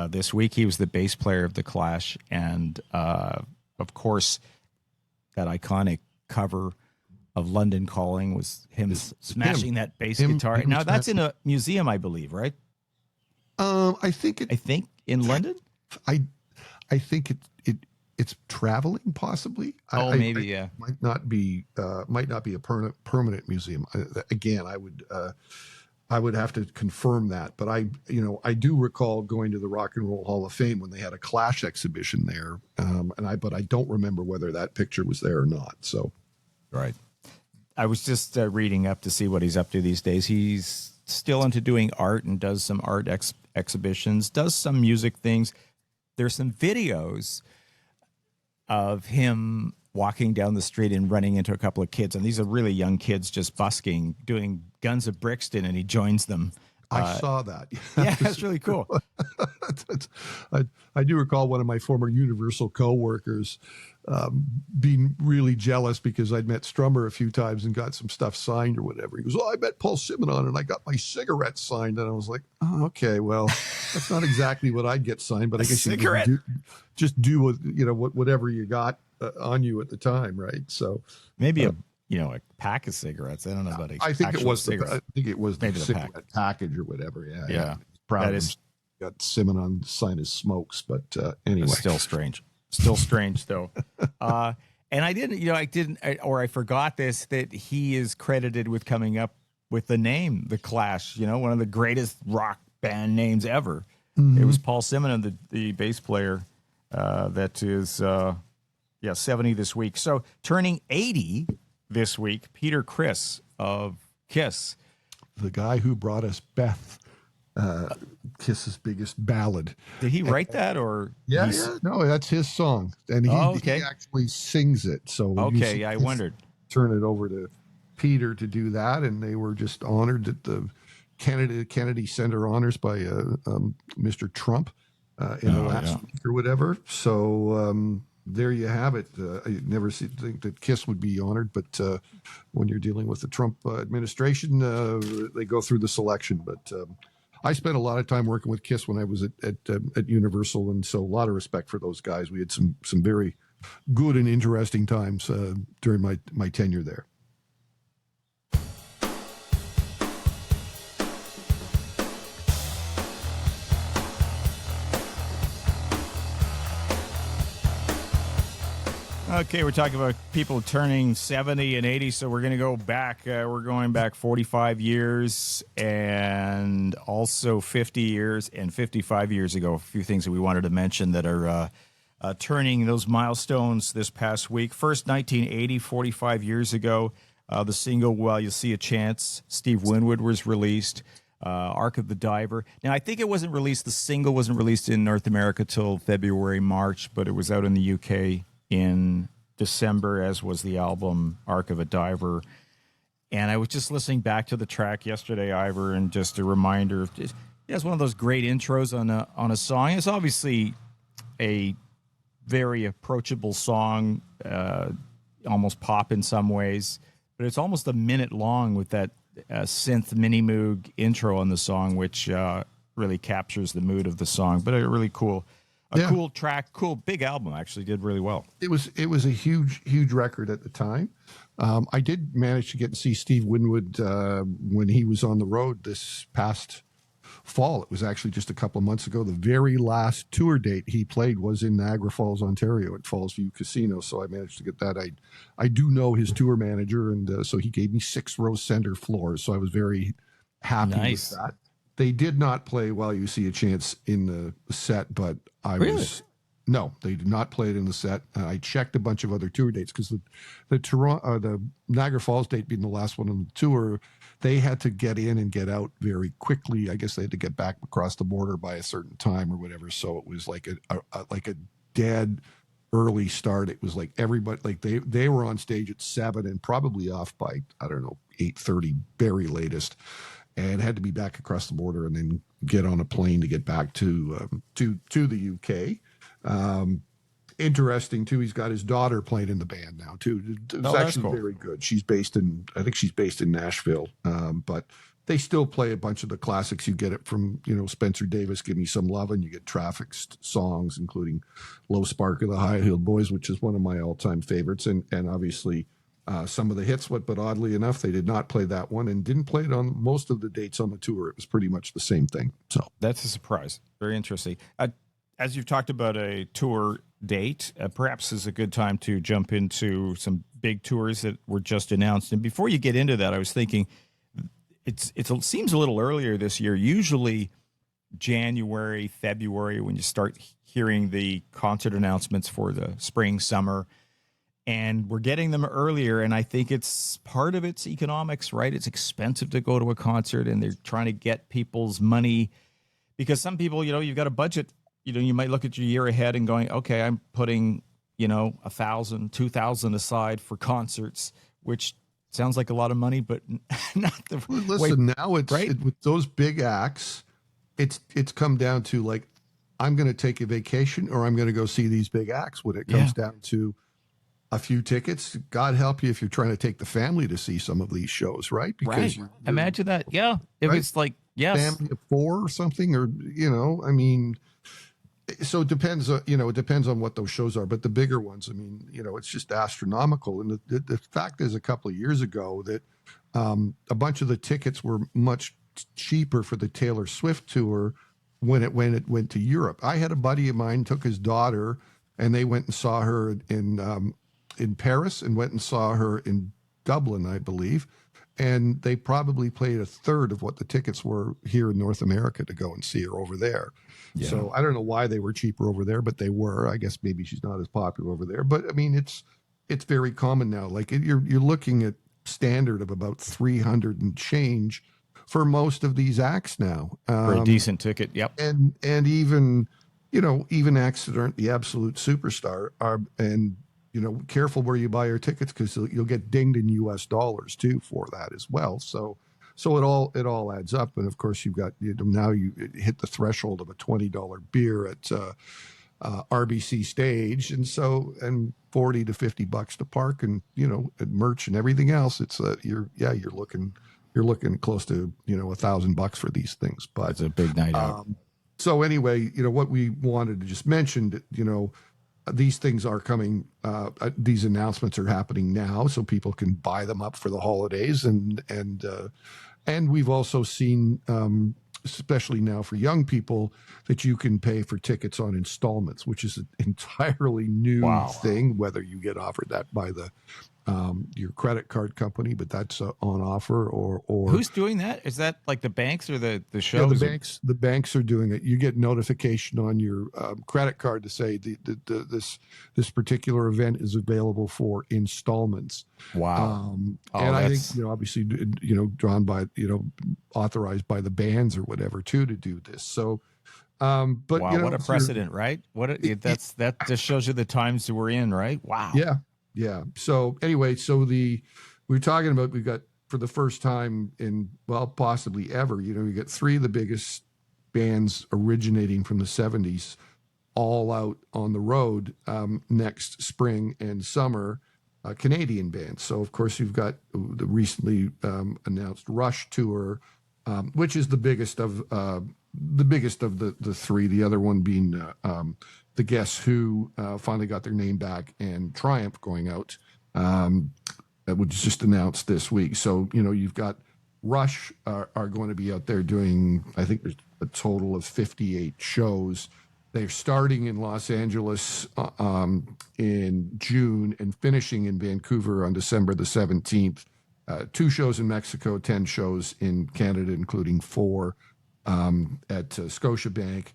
this week. He was the bass player of the Clash, and of course, that iconic cover of London Calling was him smashing that bass guitar. Now that's in a museum, I believe, right? I think in London. I think it's traveling, possibly. Maybe. Might not be a permanent museum. Again, I would have to confirm that, but I do recall going to the Rock and Roll Hall of Fame when they had a Clash exhibition there, but I don't remember whether that picture was there or not. So, right. I was just reading up to see what he's up to these days. He's still into doing art and does some art exhibitions, does some music things. There's some videos of him walking down the street and running into a couple of kids. And these are really young kids just busking, doing Guns of Brixton, and he joins them. I saw that. Yeah, that's really cool. I do recall one of my former Universal coworkers being really jealous because I'd met Strummer a few times and got some stuff signed or whatever. He goes, "Oh, I met Paul Simonon and I got my cigarette signed." And I was like, "Oh, okay, well, that's not exactly what I'd get signed, but I guess cigarette. You just do whatever you got on you at the time, right?" So maybe a pack of cigarettes. I don't know about I think it was cigarettes. I think it was maybe the cigarette package or whatever. Yeah. Proud that got Simonon sign his smokes, but anyway, still strange. Still strange though. And I forgot this, that he is credited with coming up with the name The Clash. One of the greatest rock band names ever. Mm-hmm. It was Paul Simonon, the bass player, that is 70 this week. So turning 80 this week, Peter Criss of Kiss, the guy who brought us Beth, Kiss's biggest ballad. Did he write that, or? Yeah, no, that's his song, and he actually sings it. So I wondered. Turn it over to Peter to do that, and they were just honored at the Kennedy Center honors by Mr. Trump in the last week or whatever. So there you have it. I never think that Kiss would be honored, but when you're dealing with the Trump administration, they go through the selection. But I spent a lot of time working with Kiss when I was at Universal, and so a lot of respect for those guys. We had some very good and interesting times during my tenure there. Okay, we're talking about people turning 70 and 80, so we're going to go back. We're going back 45 years and also 50 years and 55 years ago. A few things that we wanted to mention that are turning those milestones this past week. First, 1980, 45 years ago, the single While You See a Chance, Steve Winwood, was released. Ark of the Diver. Now, I think the single wasn't released in North America till February, March, but it was out in the UK in December, as was the album Ark of a Diver. And I was just listening back to the track yesterday, Ivor, and just a reminder. It's one of those great intros on a song. It's obviously a very approachable song, almost pop in some ways, but it's almost a minute long with that synth mini-moog intro on the song, which really captures the mood of the song. But a really cool cool track, cool big album. Actually did really well. It was a huge record at the time. I did manage to get to see Steve Winwood when he was on the road this past fall. It was actually just a couple of months ago. The very last tour date he played was in Niagara Falls, Ontario at Fallsview Casino. So I managed to get that. I do know his tour manager, and so he gave me 6-row center floors. So I was very happy with that. They did not play While You See a Chance in the set, but no, they did not play it in the set. I checked a bunch of other tour dates because the Niagara Falls date being the last one on the tour, they had to get in and get out very quickly. I guess they had to get back across the border by a certain time or whatever. So it was like a dead early start. It was like everybody, like they were on stage at 7 and probably off by 8:30, very latest. And had to be back across the border and then get on a plane to get back to the UK. Interesting too. He's got his daughter playing in the band now too. It's actually cool. Very good. I think she's based in Nashville, but they still play a bunch of the classics. You get it from Spencer Davis, Give Me Some Love, and you get Traffic songs, including Low Spark of the High Heeled Boys, which is one of my all-time favorites, and obviously some of the hits, but oddly enough, they did not play that one and didn't play it on most of the dates on the tour. It was pretty much the same thing. So that's a surprise. Very interesting. As you've talked about a tour date, perhaps is a good time to jump into some big tours that were just announced. And before you get into that, I was thinking it seems a little earlier this year. Usually January, February, when you start hearing the concert announcements for the spring, summer. And we're getting them earlier, and I think it's part of its economics, right? It's expensive to go to a concert, and they're trying to get people's money because some people, you've got a budget. You might look at your year ahead and going, okay, I'm putting, $1,000, $2,000 aside for concerts, which sounds like a lot of money, but not the listen, way, now it's right? With those big acts, it's come down to like, I'm going to take a vacation or I'm going to go see these big acts. When it comes down to a few tickets, God help you if you're trying to take the family to see some of these shows, right? Because right. Imagine that. Yeah. If it's like, yes. Family of 4 or something, or, I mean, so it depends, it depends on what those shows are, but the bigger ones, I mean, it's just astronomical. And the fact is a couple of years ago that a bunch of the tickets were much cheaper for the Taylor Swift tour when it went to Europe. I had a buddy of mine took his daughter and they went and saw her in Paris and went and saw her in Dublin, I believe. And they probably paid a third of what the tickets were here in North America to go and see her over there. Yeah. So I don't know why they were cheaper over there, but they were. I guess maybe she's not as popular over there. But I mean, it's very common now. Like you're looking at standard of about 300 and change for most of these acts now. For a decent ticket, yep. And even even acts that aren't the absolute superstar are, and careful where you buy your tickets because you'll get dinged in U.S. dollars too for that as well. So it all adds up. And of course you've got, now you hit the threshold of a $20 beer at RBC stage. And so, and $40 to $50 to park and, and merch and everything else. It's you're looking close to, $1,000 for these things, but it's a big night out. So anyway, what we wanted to just mention, these things are coming, these announcements are happening now so people can buy them up for the holidays. And we've also seen, especially now for young people, that you can pay for tickets on installments, which is an entirely new thing, whether you get offered that by your credit card company, but that's on offer or who's doing that? Is that like the banks or the shows? Yeah, the banks are doing it. You get notification on your credit card to say this particular event is available for installments. Wow. And I think, obviously, drawn by, authorized by the bands or whatever too, to do this. So, but wow, what a precedent, right? That just shows you the times that we're in, right? Wow. Yeah. Yeah. So anyway, we're talking about, we've got for the first time in, possibly ever, you get 3 of the biggest bands originating from the 70s all out on the road next spring and summer, Canadian bands. So of course you've got the recently announced Rush tour, which is the biggest of the 3, the other one being the Guess Who finally got their name back, and Triumph going out, that was just announced this week. So, you've got Rush are going to be out there doing, I think there's a total of 58 shows. They're starting in Los Angeles in June and finishing in Vancouver on December the 17th. 2 shows in Mexico, 10 shows in Canada, including 4 at Scotiabank.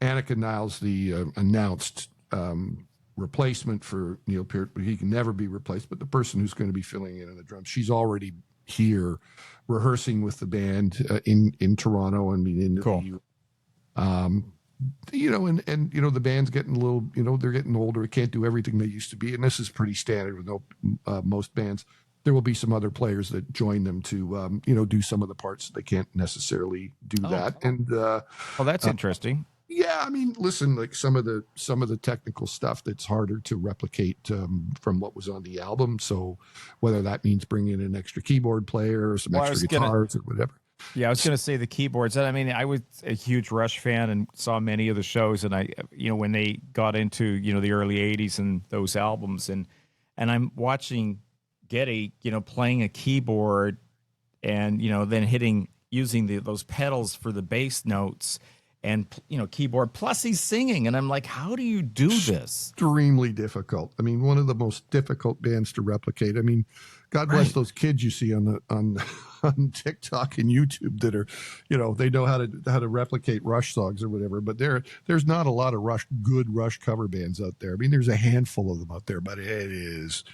Annika Niles, the announced replacement for Neil Peart, but he can never be replaced. But the person who's going to be filling in on the drums, she's already here rehearsing with the band in Toronto. I mean, in cool. And the band's getting a little, they're getting older. It can't do everything they used to be, and this is pretty standard with most bands. There will be some other players that join them to, do some of the parts. They can't necessarily do that. And that's interesting. Yeah, I mean, listen, like some of the technical stuff that's harder to replicate from what was on the album. So whether that means bringing in an extra keyboard player or some extra guitars or whatever. Yeah, I was going to say the keyboards. I mean, I was a huge Rush fan and saw many of the shows, and I, when they got into the early '80s and those albums, and I'm watching Getty, playing a keyboard and, then using those pedals for the bass notes and, keyboard, plus he's singing. And I'm like, how do you do this? Extremely difficult. I mean, one of the most difficult bands to replicate. I mean, God bless those kids you see on TikTok and YouTube that are, they know how to replicate Rush songs or whatever. But there's not a lot of good Rush cover bands out there. I mean, there's a handful of them out there, but it is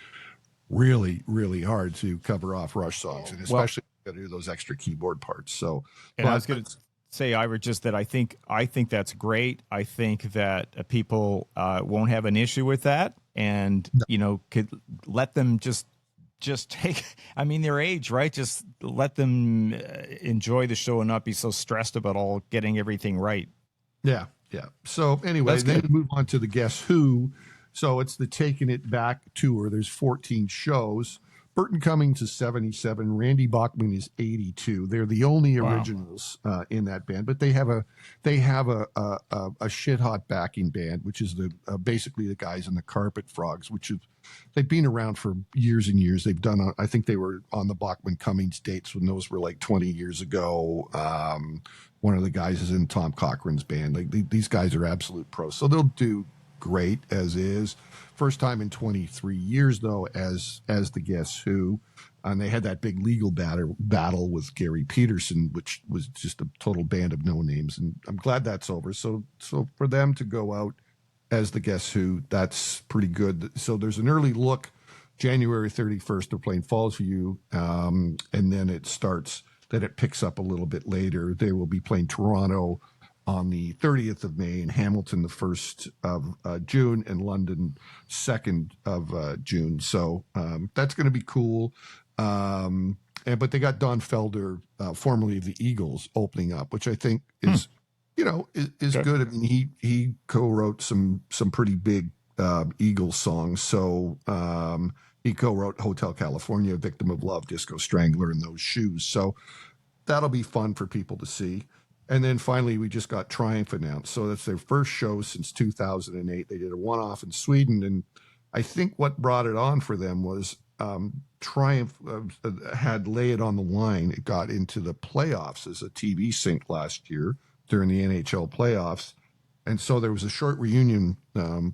really, really hard to cover off Rush songs, and especially got to do those extra keyboard parts. So, I was going to say, Ira, just that I think that's great. I think that people won't have an issue with that, and could let them just take, I mean, their age, right? Just let them enjoy the show and not be so stressed about getting everything right. Yeah. So anyway, then we move on to the Guess Who. So it's the Taking It Back tour. There's 14 shows. Burton Cummings is 77. Randy Bachman is 82. They're the only originals in that band, but they have a shit hot backing band, which is basically the guys in the Carpet Frogs, they've been around for years and years. They've done, I think they were on the Bachman Cummings dates when those were like 20 years ago. One of the guys is in Tom Cochran's band. Like these guys are absolute pros, so they'll do great as is. First time in 23 years though as the Guess Who, and they had that big legal battle with Gary Peterson, which was just a total band of no names, and I'm glad that's over. So for them to go out as the Guess Who, that's pretty good. So there's an early look, January 31st. They're playing Falls View, and then it picks up a little bit later. They will be playing Toronto on the 30th of May, and Hamilton the 1st of June, and London 2nd of June. So that's going to be cool. But they got Don Felder, formerly of the Eagles, opening up, which I think is good. I mean, he co-wrote some pretty big Eagles songs. So he co-wrote Hotel California, Victim of Love, Disco Strangler, and Those Shoes. So that'll be fun for people to see. And then finally, we just got Triumph announced. So that's their first show since 2008. They did a one-off in Sweden. And I think what brought it on for them was Triumph had Lay It on the Line. It got into the playoffs as a TV sync last year during the NHL playoffs. And so there was a short reunion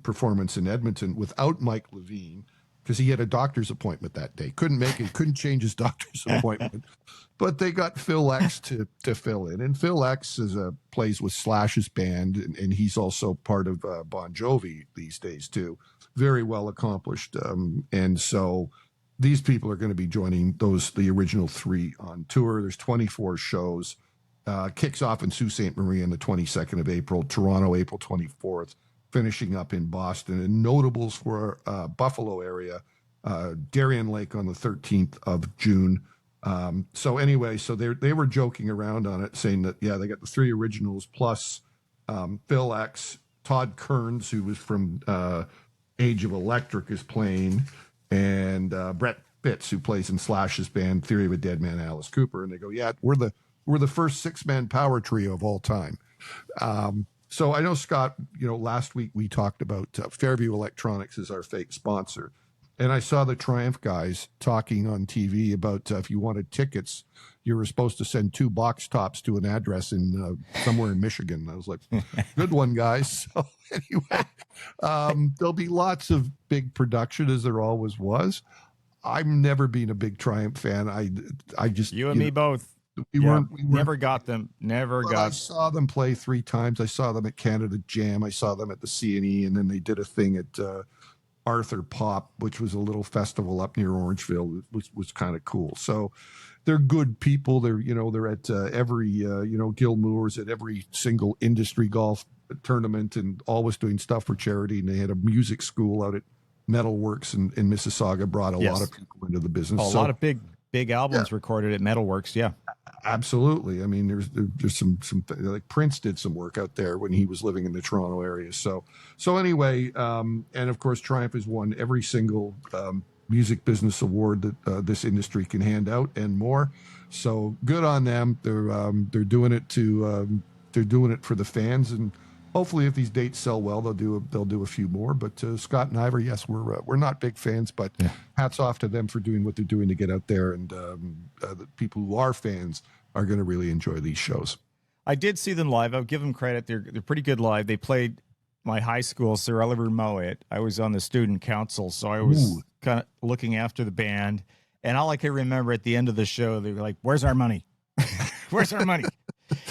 performance in Edmonton without Mike Levine, because he had a doctor's appointment that day. Couldn't make it, couldn't change his doctor's appointment. But they got Phil X to fill in. And Phil X plays with Slash's band, and he's also part of Bon Jovi these days, too. Very well accomplished. And so these people are going to be joining the original three on tour. There's 24 shows. Kicks off in Sault Ste. Marie on the 22nd of April, Toronto, April 24th, finishing up in Boston. And notables for Buffalo area, Darien Lake on the 13th of June. So they were joking around on it, saying that, they got the three originals plus Phil X, Todd Kearns, who was from Age of Electric, is playing, and Brett Fitz, who plays in Slash's band, Theory of a Dead Man, Alice Cooper. And they go, we're the first six-man power trio of all time. So I know, Scott, last week we talked about Fairview Electronics as our fake sponsor. And I saw the Triumph guys talking on TV about if you wanted tickets, you were supposed to send 2 box tops to an address in somewhere in Michigan. I was like, good one, guys. So anyway, there'll be lots of big production, as there always was. I've never been a big Triumph fan. I just you and me both. We weren't never got them. I saw them play 3 times. I saw them at Canada Jam. I saw them at the C&E, and then they did a thing at Arthur Pop, which was a little festival up near Orangeville. It was kind of cool. So they're good people. They're at every Gil Moores at every single industry golf tournament, and always doing stuff for charity. And they had a music school out at Metalworks in Mississauga. Brought a lot of people into the business. A lot of big albums recorded at Metalworks. Yeah. Absolutely. I mean, there's some like Prince did some work out there when he was living in the Toronto area. So anyway, and of course, Triumph has won every single music business award that this industry can hand out and more. So good on them. They're doing it they're doing it for the fans, and hopefully, if these dates sell well, they'll do a few more. But Scott and Ivor, yes, we're not big fans, but hats off to them for doing what they're doing to get out there, and the people who are fans are going to really enjoy these shows. I did see them live. I'll give them credit. They're pretty good live. They played my high school, Sir Oliver Mowat. I was on the student council, so I was kind of looking after the band. And all I can remember at the end of the show, they were like, "Where's our money? Where's our money?"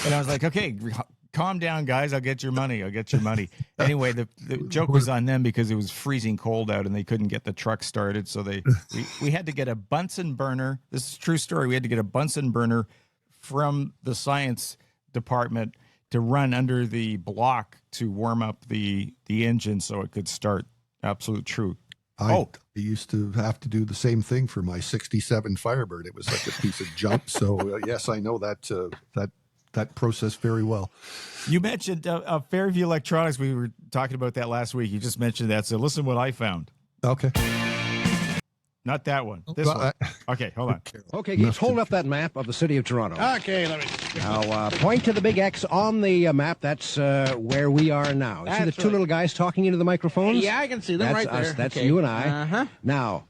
And I was like, "Okay, calm down, guys. I'll get your money. I'll get your money." Anyway, the joke was on them because it was freezing cold out and they couldn't get the truck started. So we had to get a Bunsen burner. This is a true story. We had to get a Bunsen burner from the science department to run under the block to warm up the engine so it could start. Absolute truth. I used to have to do the same thing for my 67 Firebird. It was like a piece of junk. So yes, I know that process very well. You mentioned Fairview Electronics. We were talking about that last week. You just mentioned that. So listen what I found. Okay. Not that one. This one. Okay, hold on. Okay, Geeks, hold up that map of the city of Toronto. Okay, let me. Now, point to the big X on the map. That's where we are now. See the two little guys talking into the microphones? Yeah, I can see them right there. That's you and I. Uh-huh. Now,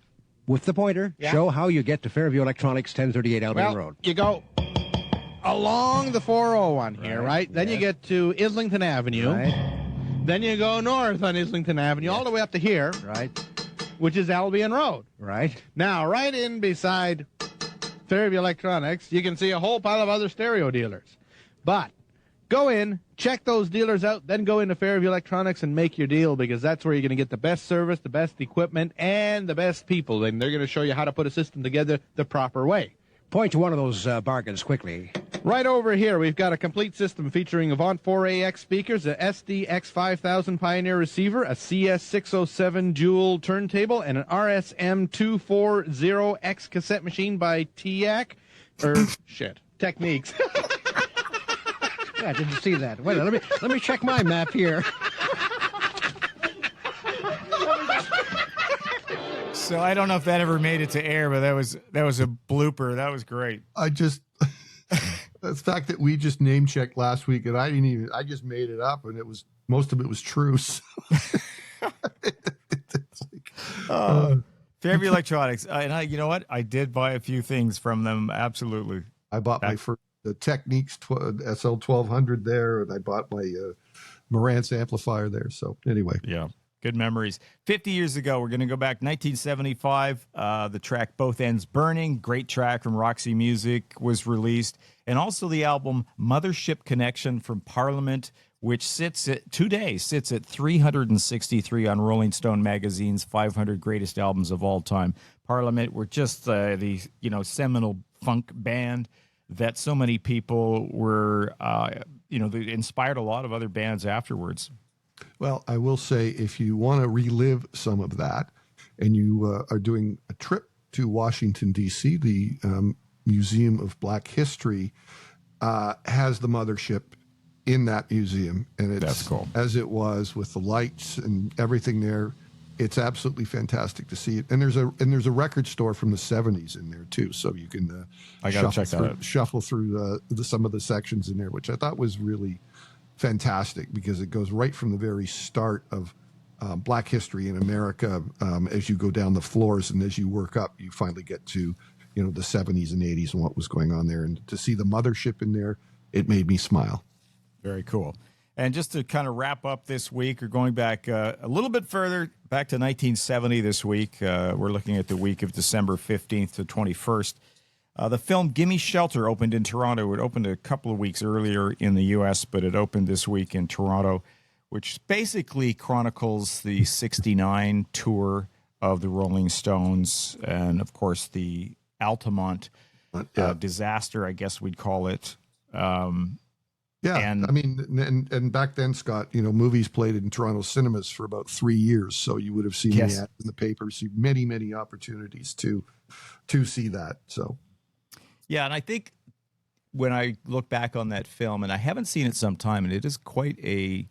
with the pointer, show how you get to Fairview Electronics, 1038 Albion Road. You go along the 401 here, right? Then you get to Islington Avenue. Right. Then you go north on Islington Avenue all the way up to here. Right. Which is Albion Road. Right. Now, right in beside Fairview Electronics, you can see a whole pile of other stereo dealers. But go in, check those dealers out, then go into Fairview Electronics and make your deal, because that's where you're going to get the best service, the best equipment, and the best people. And they're going to show you how to put a system together the proper way. Point to one of those bargains quickly. Right over here, we've got a complete system featuring Avant 4AX speakers, a SDX 5000 Pioneer receiver, a CS 607 dual turntable, and an RSM 240X cassette machine by Techniques. Yeah, I didn't see that. Wait, let me check my map here. So I don't know if that ever made it to air, but that was a blooper. That was great. The fact that we just name checked last week and I just made it up, and most of it was true. So. Fairview Electronics. And you know what? I did buy a few things from them. Absolutely. I bought my first Techniques SL 1200 there, and I bought my Marantz amplifier there. So anyway. Yeah. Good memories. 50 years ago, we're going to go back 1975. The track Both Ends Burning, great track from Roxy Music, was released. And also the album Mothership Connection from Parliament, which sits at 363 on Rolling Stone magazine's 500 greatest albums of all time. Parliament were just the seminal funk band that so many people were, they inspired a lot of other bands afterwards. Well, I will say, if you want to relive some of that, and you are doing a trip to Washington, D.C., the Museum of Black History has the Mothership in that museum. And that's cool. As it was, with the lights and everything there. It's absolutely fantastic to see it. And there's a record store from the 70s in there, too. So you can shuffle through some of the sections in there, which I thought was really fantastic, because it goes right from the very start of Black history in America. As you go down the floors and as you work up, you finally get to, the 70s and 80s and what was going on there. And to see the Mothership in there, it made me smile. Very cool. And just to kind of wrap up this week, we're going back a little bit further, back to 1970 this week. We're looking at the week of December 15th to 21st. The film Gimme Shelter opened in Toronto. It opened a couple of weeks earlier in the U.S., but it opened this week in Toronto, which basically chronicles the 69 tour of the Rolling Stones and, of course, the Altamont disaster, I guess we'd call it. And back then, Scott, movies played in Toronto cinemas for about 3 years, so you would have seen the ads in the paper, see many, many opportunities to see that. So, yeah, and I think when I look back on that film, and I haven't seen it some time, and it is quite a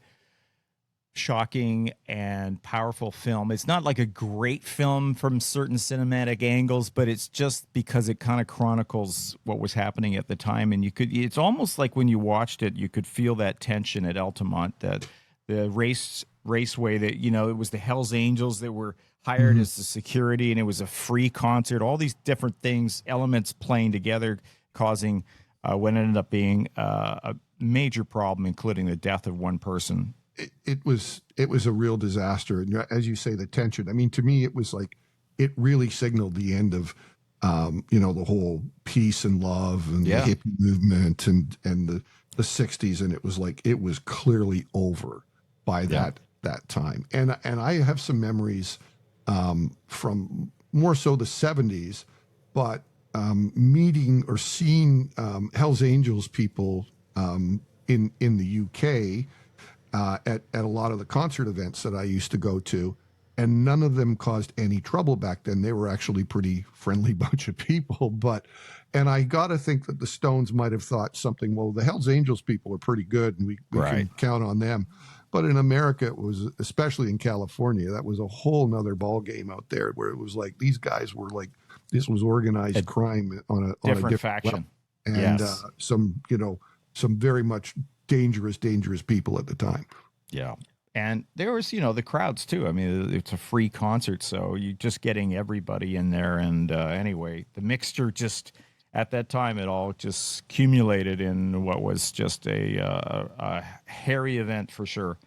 shocking and powerful film. It's not like a great film from certain cinematic angles, but it's just because it kind of chronicles what was happening at the time. And it's almost like when you watched it, you could feel that tension at Altamont, that raceway that, you know, it was the Hells Angels that were hired as the security, and it was a free concert. All these different things, elements playing together, causing what ended up being a major problem, including the death of one person. It was a real disaster. And as you say, the tension, I mean, to me, it was like, it really signaled the end of, you know, the whole peace and love and the hippie movement and the 60s. And it was like, it was clearly over by that time. And I have some memories from more so the 70s, but meeting or seeing Hells Angels people in the UK at a lot of the concert events that I used to go to, and none of them caused any trouble back then. They were actually pretty friendly bunch of people, and I got to think that the Stones might have thought something, well, the Hells Angels people are pretty good and we can count on them. But in America, it was, especially in California, that was a whole nother ball game out there, where it was like, these guys were like, this was organized crime on a different faction. Level. And some very much dangerous people at the time. Yeah. And there was, you know, the crowds too. I mean, it's a free concert, so you're just getting everybody in there. And anyway, the mixture just, at that time, it all just accumulated in what was just a hairy event for sure.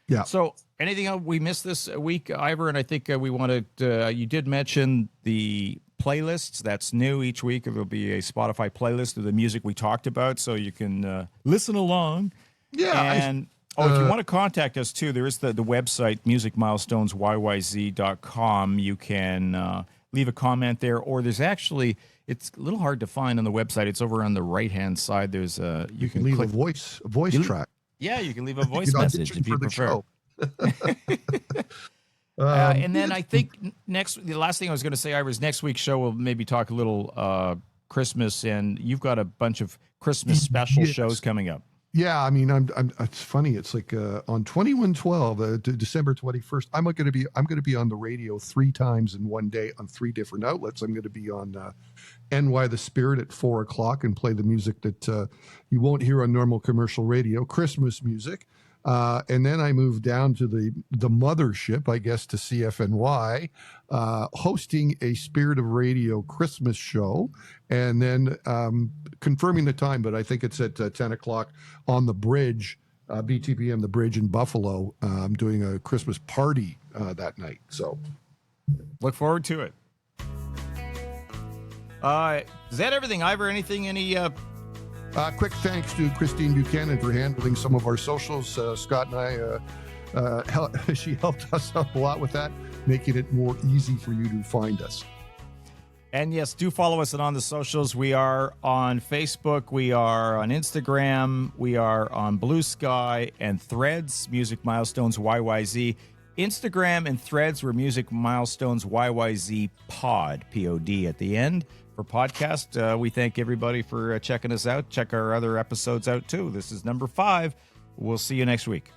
Yeah. So anything else we missed this week, Ivor? And I think we wanted, you did mention the playlists. That's new each week. There'll be a Spotify playlist of the music we talked about, so you can listen along. Yeah. And if you want to contact us too, there is the website, musicmilestonesyyz.com. You can leave a comment there, or there's actually, it's a little hard to find on the website. It's over on the right-hand side. There's you can leave a voice track. Yeah, you can leave a voice message if you prefer. And then I think the last thing I was going to say, Ivor, is next week's show we'll maybe talk a little Christmas, and you've got a bunch of Christmas special shows coming up. Yeah, I mean, it's funny. It's like on 21/12, December 21st, I'm going to be on the radio 3 times in one day on 3 different outlets. I'm going to be on NY The Spirit at 4:00 and play the music that you won't hear on normal commercial radio, Christmas music. And then I moved down to the mothership, I guess, to CFNY, hosting a Spirit of Radio Christmas show, and then confirming the time, but I think it's at 10 o'clock on the bridge, BTPM, the bridge in Buffalo. I'm doing a Christmas party that night. So look forward to it. Is that everything, Ivor? Any quick thanks to Christine Buchanan for handling some of our socials. Scott and I, she helped us out a lot with that, making it more easy for you to find us. And yes, do follow us on the socials. We are on Facebook. We are on Instagram. We are on Blue Sky and Threads, Music Milestones YYZ. Instagram and Threads were Music Milestones YYZ Pod, P-O-D at the end. For podcast, we thank everybody for checking us out. Check our other episodes out, too. This is number 5. We'll see you next week.